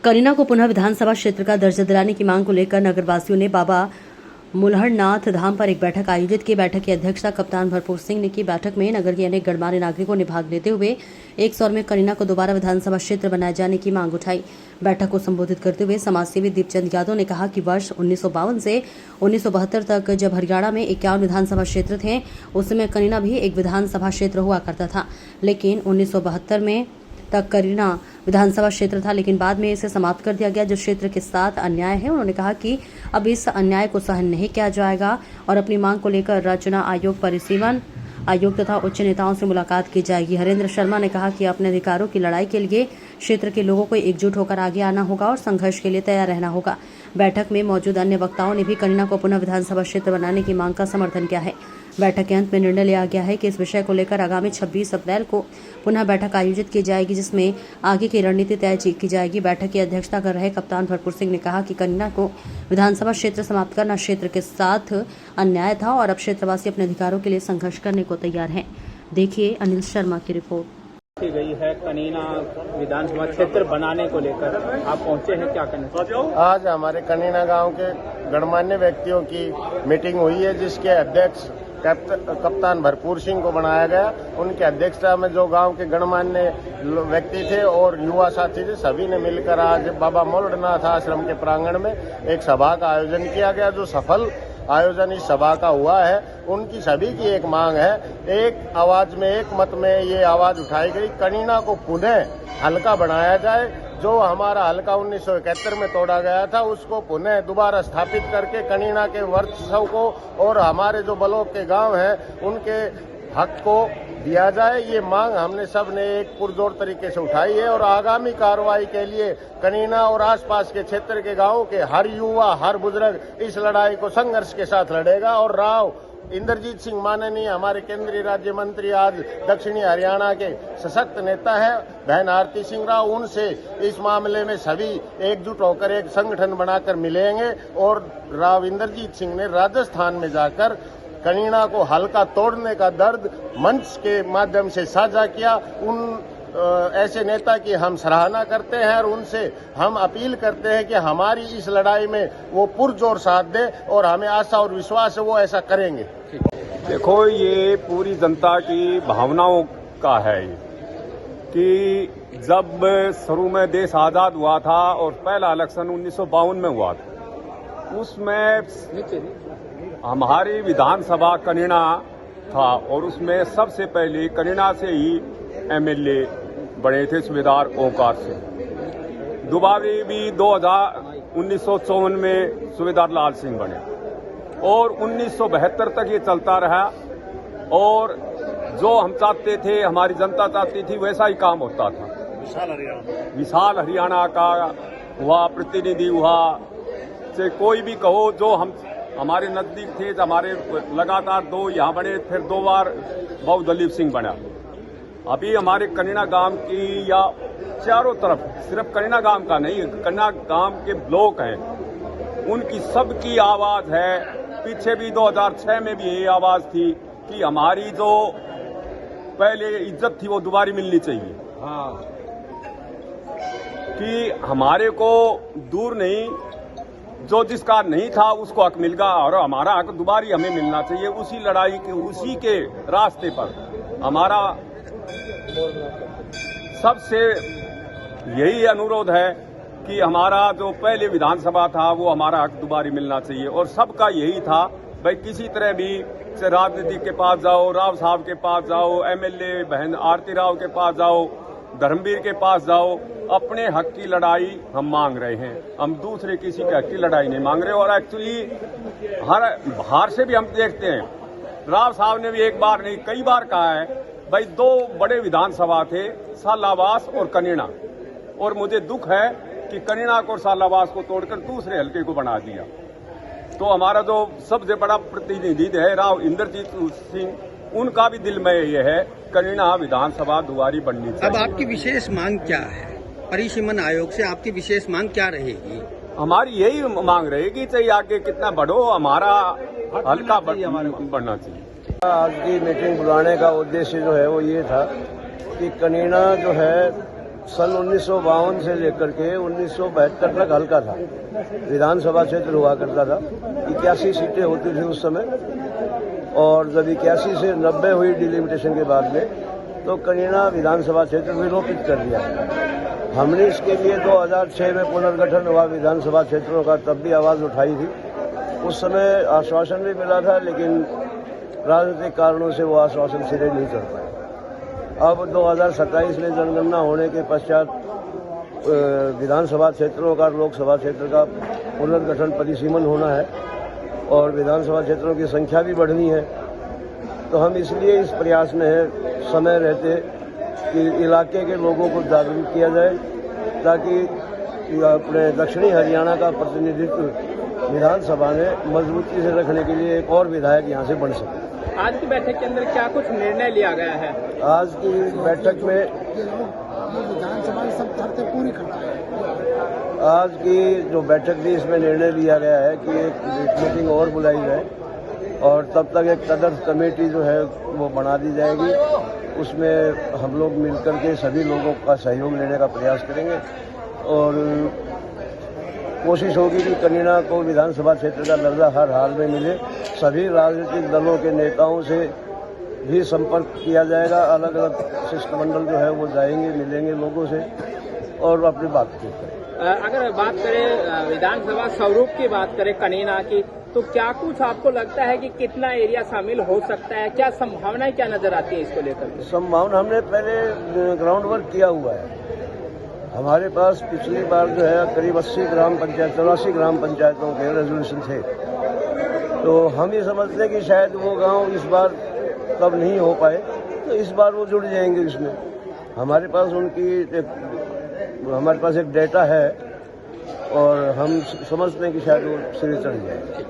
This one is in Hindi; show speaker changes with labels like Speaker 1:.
Speaker 1: करीना को पुनः विधानसभा क्षेत्र का दर्जा दिलाने की मांग को लेकर नगरवासियों ने बाबा मुल्हड़नाथ धाम पर एक बैठक आयोजित की। बैठक की अध्यक्षता कप्तान भरपूर सिंह ने की। बैठक में नगर के अनेक गणमान्य नागरिकों ने भाग लेते हुए एक स्वर में करीना को दोबारा विधानसभा क्षेत्र बनाए जाने की मांग उठाई। बैठक को संबोधित करते हुए समाजसेवी दीपचंद यादव ने कहा कि वर्ष 1952 से 1972 तक जब हरियाणा में 51 विधानसभा क्षेत्र थे, उस समय करीना भी एक विधानसभा क्षेत्र हुआ करता था, लेकिन 1972 में तक करीना विधानसभा क्षेत्र था, लेकिन बाद में इसे समाप्त कर दिया गया, जो क्षेत्र के साथ अन्याय है। उन्होंने कहा कि अब इस अन्याय को सहन नहीं किया जाएगा और अपनी मांग को लेकर रचना आयोग, परिसीमन आयोग तथा उच्च नेताओं से मुलाकात की जाएगी। हरेंद्र शर्मा ने कहा कि अपने अधिकारों की लड़ाई के लिए क्षेत्र के लोगों को एकजुट होकर आगे आना होगा और संघर्ष के लिए तैयार रहना होगा। बैठक में मौजूद अन्य वक्ताओं ने भी करीना को पुनः विधानसभा क्षेत्र बनाने की मांग का समर्थन किया है। बैठक के अंत में निर्णय लिया गया है कि इस विषय को लेकर आगामी 26 अप्रैल को पुनः बैठक आयोजित की जाएगी, जिसमें आगे की रणनीति तय की जाएगी। बैठक की अध्यक्षता कर रहे कप्तान भरपूर सिंह ने कहा कि करीना को विधानसभा क्षेत्र समाप्त करना क्षेत्र के साथ अन्याय था और अब क्षेत्रवासी अपने अधिकारों के लिए संघर्ष करने को तैयार हैं। देखिए अनिल शर्मा की रिपोर्ट।
Speaker 2: की गई है कनीना विधानसभा क्षेत्र बनाने को लेकर आप पहुंचे हैं, क्या कहना?
Speaker 3: आज हमारे कनीना गांव के गणमान्य व्यक्तियों की मीटिंग हुई है, जिसके अध्यक्ष कप्तान भरपूर सिंह को बनाया गया। उनकी अध्यक्षता में जो गांव के गणमान्य व्यक्ति थे और युवा साथी थे, सभी ने मिलकर आज बाबा मुल्हड़नाथ आश्रम के प्रांगण में एक सभा का आयोजन किया गया। जो सफल आयोजन इस सभा का हुआ है, उनकी सभी की एक मांग है, एक आवाज में, एक मत में ये आवाज उठाई गई, कनीना को पुनः हल्का बनाया जाए। जो हमारा हल्का 1971 में तोड़ा गया था, उसको पुनः दोबारा स्थापित करके कनीना के वर्चस्व को और हमारे जो ब्लॉक के गांव हैं उनके हक को दिया जाए। ये मांग हमने सब ने एक पुरजोर तरीके से उठाई है और आगामी कार्रवाई के लिए कनीना और आसपास के क्षेत्र के गांवों के हर युवा, हर बुजुर्ग इस लड़ाई को संघर्ष के साथ लड़ेगा। और राव इंद्रजीत सिंह माननीय हमारे केंद्रीय राज्य मंत्री, आज दक्षिणी हरियाणा के सशक्त नेता है, बहन आरती सिंह राव, उनसे इस मामले में सभी एकजुट होकर एक संगठन बनाकर मिलेंगे। और राव इंद्रजीत सिंह ने राजस्थान में जाकर कनीना को हल्का तोड़ने का दर्द मंच के माध्यम से साझा किया। उन ऐसे नेता की हम सराहना करते हैं और उनसे हम अपील करते हैं कि हमारी इस लड़ाई में वो पुरजोर साथ दे और हमें आशा और विश्वास है वो ऐसा करेंगे।
Speaker 4: देखो, ये पूरी जनता की भावनाओं का है कि जब शुरू में देश आजाद हुआ था और पहला इलेक्शन 1952 में हुआ था, उसमें हमारी विधानसभा कनीना था और उसमें सबसे पहले कनीना से ही एमएलए बने थे, सूबेदार ओंकार सिंह। दोबारा भी 1954 में सूबेदार लाल सिंह बने और 1972 तक ये चलता रहा। और जो हम चाहते थे, हमारी जनता चाहती थी, वैसा ही काम होता था। विशाल हरियाणा का हुआ, प्रतिनिधि हुआ, चाहे कोई भी कहो, जो हमारे नजदीक थे, हमारे लगातार 2 यहाँ बने, फिर 2 बार बाबू दलीप सिंह बना। अभी हमारे कनीना गांव की या चारों तरफ, सिर्फ कनीना गांव का नहीं, कनीना गांव के ब्लॉक हैं, उनकी सबकी आवाज है। पीछे भी 2006 में भी यही आवाज थी कि हमारी जो पहले इज्जत थी वो दोबारा मिलनी चाहिए। कि हमारे को दूर नहीं, जो जिसका नहीं था उसको हक मिल गया और हमारा हक दोबारा हमें मिलना चाहिए। उसी लड़ाई के, उसी के रास्ते पर हमारा सबसे यही अनुरोध है कि हमारा जो पहले विधानसभा था वो हमारा हक दोबारा मिलना चाहिए। और सबका यही था, भाई किसी तरह भी राजनीति के पास जाओ, राव साहब के पास जाओ, एमएलए बहन आरती राव के पास जाओ, धर्मवीर के पास जाओ, अपने हक की लड़ाई हम मांग रहे हैं। हम दूसरे किसी के हक की लड़ाई नहीं मांग रहे। और एक्चुअली हर बाहर से भी हम देखते हैं, राव साहब ने भी एक बार नहीं कई बार कहा है, भाई 2 बड़े विधानसभा थे, सालावास और कनीना, और मुझे दुख है कि कनीना को और सालावास को तोड़कर दूसरे हल्के को बना दिया। तो हमारा जो सबसे बड़ा प्रतिनिधि है राव इंद्रजीत सिंह, उनका भी दिल में ये है कनीना विधानसभा दोबारी बननी चाहिए।
Speaker 5: अब आपकी विशेष मांग क्या है? परिसीमन आयोग से आपकी विशेष मांग क्या रहेगी?
Speaker 4: हमारी यही मांग रहेगी, चाहे आगे कितना बढ़ो, हमारा हल्का बढ़ना चाहिए।
Speaker 3: आज की मीटिंग बुलाने का उद्देश्य जो है वो ये था कि कनीना जो है
Speaker 6: सन 1952 से लेकर के 1972 तक हल्का था, विधानसभा क्षेत्र हुआ करता था। 81 सीटें होती थी उस समय, और जब 81 से 90 हुई डिलिमिटेशन के बाद में, तो कनीना विधानसभा क्षेत्र विलोपित कर दिया। हमने इसके लिए 2006 में पुनर्गठन हुआ विधानसभा क्षेत्रों का, तब भी आवाज उठाई थी। उस समय आश्वासन भी मिला था, लेकिन राजनीतिक कारणों से वो आश्वासन सिरे नहीं चढ़ पाए। अब 2027 में जनगणना होने के पश्चात विधानसभा क्षेत्रों का, लोकसभा क्षेत्र का पुनर्गठन परिसीमन होना है, और विधानसभा क्षेत्रों की संख्या भी बढ़नी है। तो हम इसलिए इस प्रयास में है समय रहते कि इलाके के लोगों को जागरूक किया जाए, ताकि अपने दक्षिणी हरियाणा का प्रतिनिधित्व विधानसभा में मजबूती से रखने के लिए एक और विधायक यहाँ से बन सके।
Speaker 2: आज की बैठक के अंदर क्या कुछ निर्णय लिया गया है?
Speaker 6: आज की बैठक में
Speaker 7: विधानसभा सब शर्तें पूरी करता है।
Speaker 6: आज की जो बैठक थी, इसमें निर्णय लिया गया है कि एक मीटिंग और बुलाई जाए, और तब तक एक तदर्थ कमेटी जो है वो बना दी जाएगी। उसमें हम लोग मिलकर के सभी लोगों का सहयोग लेने का प्रयास करेंगे, और कोशिश होगी कि कनीना को विधानसभा क्षेत्र का दर्जा हर हाल में मिले। सभी राजनीतिक दलों के नेताओं से भी संपर्क किया जाएगा। अलग अलग शिष्टमंडल जो है वो जाएंगे, मिलेंगे लोगों से और अपनी बातचीत करेंगे।
Speaker 2: अगर बात करें विधानसभा स्वरूप की बात करें कनीना की, तो क्या कुछ आपको लगता है कि कितना एरिया शामिल हो सकता है? क्या संभावनाएं क्या नजर आती है इसको लेकर?
Speaker 6: संभावना हमने पहले ग्राउंड वर्क किया हुआ है। हमारे पास पिछली बार जो है करीब 80 ग्राम पंचायत, 84 ग्राम पंचायतों के रेजोल्यूशन थे। तो हम ये समझते हैं कि शायद वो गांव इस बार तब नहीं हो पाए, तो इस बार वो जुड़ जाएंगे इसमें। हमारे पास एक डेटा है, और हम समझते हैं कि शायद वो सिरे चढ़ जाएंगे।